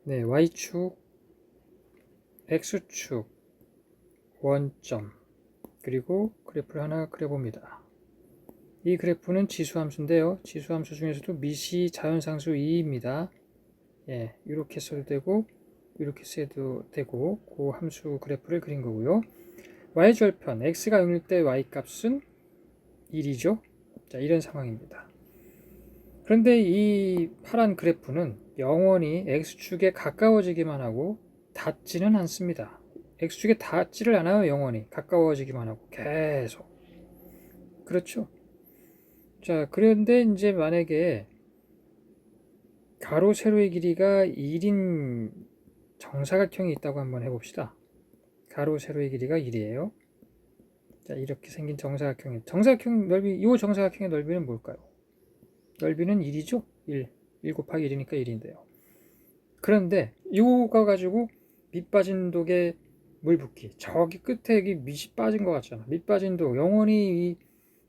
네, Y축, X축, 원점, 그리고 그래프를 하나 그려봅니다. 이 그래프는 지수함수인데요. 지수함수 중에서도 미시 자연상수 2입니다. 예, 이렇게 써도 되고, 이렇게 써도 되고, 그 함수 그래프를 그린 거고요. Y절편, X가 0일 때 Y값은 1이죠. 자, 이런 상황입니다. 그런데 이 파란 그래프는 영원히 X축에 가까워지기만 하고 닿지는 않습니다. X축에 닿지를 않아요. 영원히 가까워지기만 하고 계속. 그렇죠. 자, 그런데 이제 만약에 가로 세로의 길이가 1인 정사각형이 있다고 한번 해봅시다. 가로 세로의 길이가 1이에요. 자, 이렇게 생긴 정사각형 넓이, 이 정사각형의 넓이는 뭘까요? 넓이는 1이죠. 1 곱하기 1이니까 1인데요. 그런데 이거 가지고 밑 빠진 독에 물 붓기, 저기 끝에 여기 밑이 빠진 것 같잖아. 밑 빠진 독, 영원히 이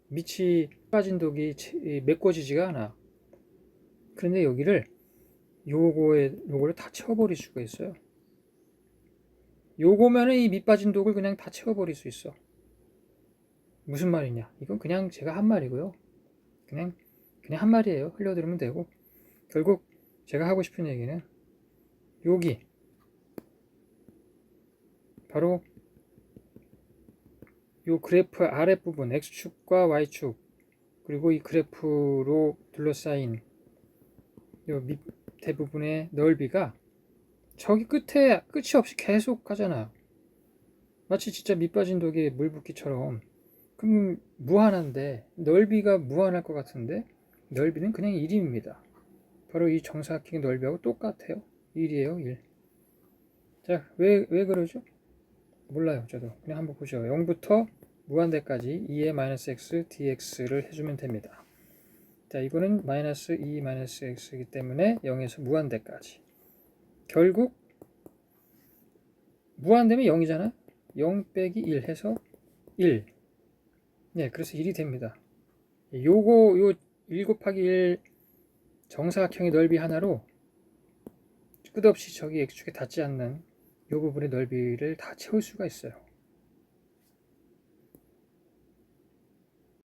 밑이 빠진 독이 메꿔지지가 않아. 그런데 여기를 요거를 다 채워버릴 수가 있어요. 요거면은 이 밑 빠진 독을 그냥 다 채워버릴 수 있어. 무슨 말이냐? 이건 그냥 제가 한 말이고요. 그냥 한 말이에요. 흘려들으면 되고. 결국 제가 하고 싶은 얘기는 여기 바로 요 그래프 아랫부분 X축과 Y축, 그리고 이 그래프로 둘러싸인 요 밑에 부분의 넓이가 저기 끝에 끝이 없이 계속 가잖아요. 마치 진짜 밑 빠진 독에 물 붓기처럼. 그럼 무한한데, 넓이가 무한할 것 같은데 넓이는 그냥 1입니다. 바로 이 정사각형의 넓이하고 똑같아요. 1이에요. 1. 자, 왜 그러죠? 몰라요. 저도 그냥 한번 보죠. 0부터 무한대까지 2의 마이너스 x dx를 해주면 됩니다. 자, 이거는 마이너스 2 마이너스 x이기 때문에 0에서 무한대까지. 결국 무한대면 0이잖아. 0 빼기 1 해서 1. 네, 그래서 1이 됩니다. 요 1 곱하기 1 정사각형의 넓이 하나로 끝없이 저기 x축에 닿지 않는 요 부분의 넓이를 다 채울 수가 있어요.